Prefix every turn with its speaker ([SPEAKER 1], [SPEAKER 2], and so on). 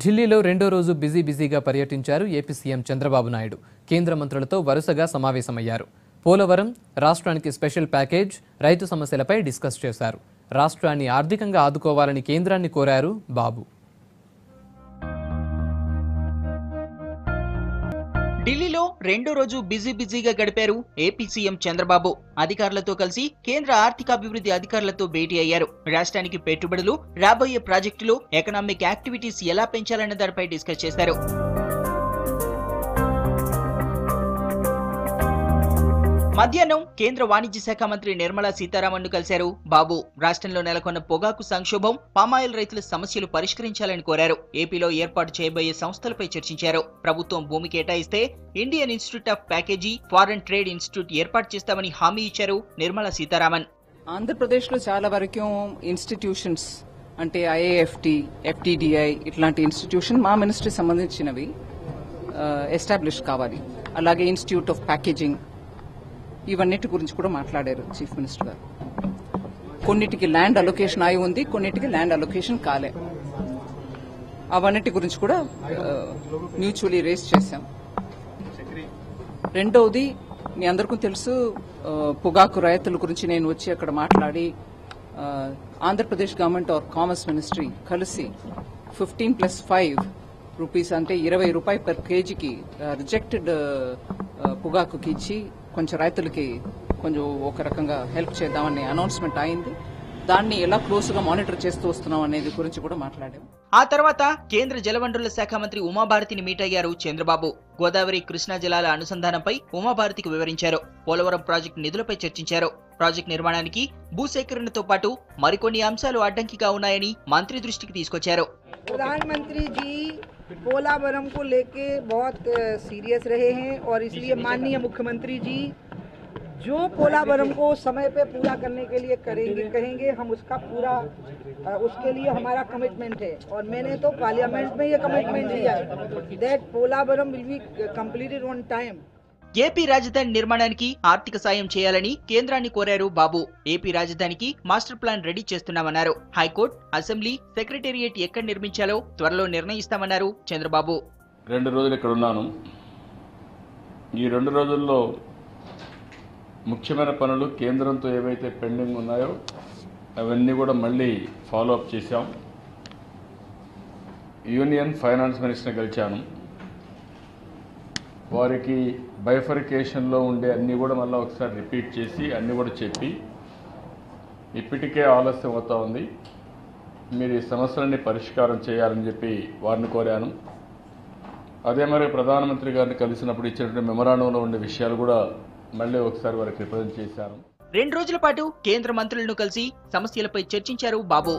[SPEAKER 1] ఢిల్లీలో రెండో రోజు బిజీగా పర్యటించారు ఏపీ సీఎం చంద్రబాబు నాయుడు. కేంద్ర మంత్రులతో వరుసగా సమావేశమయ్యారు. పోలవరం, రాష్ట్రానికి స్పెషల్ ప్యాకేజ్, రైతు సమస్యలపై డిస్కస్ చేశారు. రాష్ట్రాన్ని ఆర్థికంగా ఆదుకోవాలని కేంద్రాన్ని కోరారు బాబు.
[SPEAKER 2] ఢిల్లీలో రెండో రోజు బిజీగా గడిపారు ఏపీ సీఎం చంద్రబాబు. అధికారులతో కలిసి కేంద్ర ఆర్థికాభివృద్ధి అధికారులతో భేటీ అయ్యారు. రాష్ట్రానికి పెట్టుబడులు, రాబోయే ప్రాజెక్టులు, ఎకనామిక్ యాక్టివిటీస్ ఎలా పెంచాలన్న దానిపై డిస్కస్ చేశారు. మధ్యాహ్నం కేంద్ర వాణిజ్య శాఖ మంత్రి నిర్మలా సీతారామన్ ను కలిశారు బాబు. రాష్ట్రంలో నెలకొన్న పొగాకు సంక్షోభం, పామాయిల్ రైతుల సమస్యలు పరిష్కరించాలని కోరారు. ఏపీలో ఏర్పాటు చేయబోయే సంస్థలపై చర్చించారు. ప్రభుత్వం భూమి కేటాయిస్తే Indian institute of package, foreign trade institute ఏర్పాటు చేస్తామని హామీ ఇచ్చారు నిర్మలా సీతారామన్.
[SPEAKER 3] ఆంధ్రప్రదేశ్ లో చాలా వరకు ఇన్స్టిట్యూషన్స్ అంటే ఐఏఎఫ్టీ, ఎఫ్టీడీఐ ఇట్లాంటి ఇన్స్టిట్యూషన్ మా మినిస్ట్రీ సంబంధించినవి ఎస్టాబ్లిష్ కావాలి. అలాగే ఇన్స్టిట్యూట్ ఆఫ్ ప్యాకేజింగ్, ఇవన్నిటి గురించి కూడా మాట్లాడారు చీఫ్ మినిస్టర్ గారు. కొన్నిటికి ల్యాండ్ అలొకేషన్ అయి ఉంది, కొన్నిటికి ల్యాండ్ అలొకేషన్ కాలే. అవన్నిటి గురించి కూడా మ్యూచువల్లీ రేస్ చేశాం. రెండవది మీ అందరికీ తెలుసు, పొగాకు రైతుల గురించి నేను వచ్చి అక్కడ మాట్లాడి Andhra Pradesh government are commerce ministry కలిసి 15+5 రూపీస్ అంటే 20 రూపాయలు పర్ కేజీకి రిజెక్టెడ్ పొగాకుకి ఇచ్చి కొంచెం రైతులకి కొంచెం ఒక రకంగా హెల్ప్ చేద్దామని అనౌన్స్మెంట్ అయింది. దాన్ని ఎలా క్లోజ్ గా మానిటర్ చేస్తూ వస్తున్నాం అనేది గురించి కూడా మాట్లాడాం.
[SPEAKER 2] ఆ తర్వాత కేంద్ర జలవనరుల శాఖ మంత్రి ఉమాభారతిని మీట్ అయ్యారు చంద్రబాబు. గోదావరి, కృష్ణా జలాల అనుసంధానంపై ఉమాభారతికి వివరించారు. పోలవరం ప్రాజెక్టు నిధులపై చర్చించారు. ప్రాజెక్టు నిర్మాణానికి భూసేకరణతో పాటు మరికొన్ని అంశాలు అడ్డంకిగా ఉన్నాయని మంత్రి దృష్టికి తీసుకొచ్చారు.
[SPEAKER 4] प्रधानमंत्री जी पोलावरम को लेके बहुत सीरियस रहे हैं और इसलिए माननीय मुख्यमंत्री जी जो पोलावरम को समय पे पूरा करने के लिए कहेंगे हम उसका पूरा उसके लिए हमारा कमिटमेंट है। और मैंने तो पार्लियामेंट में ये कमिटमेंट दिया है that Polavaram will be completed on time.
[SPEAKER 2] AP రాజధాని నిర్మాణానికి ఆర్థిక సాయం చేయాలని కేంద్రాన్ని కోరారు బాబు. ఏపీ రాజధానికి మాస్టర్ ప్లాన్ రెడీ చేస్తున్నామన్నారు. హైకోర్టు, అసెంబ్లీ, సెక్రటేరియట్ ఎక్కడ నిర్మించాలో త్వరలో నిర్ణయిస్తామన్నారు చంద్రబాబు.
[SPEAKER 5] 2 రోజులు ఇక్కడ ఉన్నాను. ఈ 2 రోజుల్లో ముఖ్యమైన పనులు కేంద్రంతో ఏవైతే పెండింగ్ ఉన్నాయో అవన్నీ కూడా మళ్ళీ ఫాలో అప్ చేశాం. యూనియన్ ఫైనాన్స్ మినిస్టర్ని కలిశాను. వారికి బైఫర్కేషన్లో ఉండే అన్నీ కూడా మళ్ళీ ఒకసారి రిపీట్ చేసి అన్నీ కూడా చెప్పి ఇప్పటికే ఆలస్యం అవుతా ఉంది, మీరు ఈ సమస్యలన్నీ పరిష్కారం చేయాలని చెప్పి వారిని కోరాను. అదే మరి ప్రధానమంత్రి గారిని కలిసినప్పుడు ఇచ్చినటువంటి మెమరాండంలో ఉండే విషయాలు కూడా మళ్ళీ ఒకసారి వారికి రిప్రజెంట్ చేశాను.
[SPEAKER 2] 2 రోజుల పాటు కేంద్ర మంత్రులను కలిసి సమస్యలపై చర్చించారు బాబు.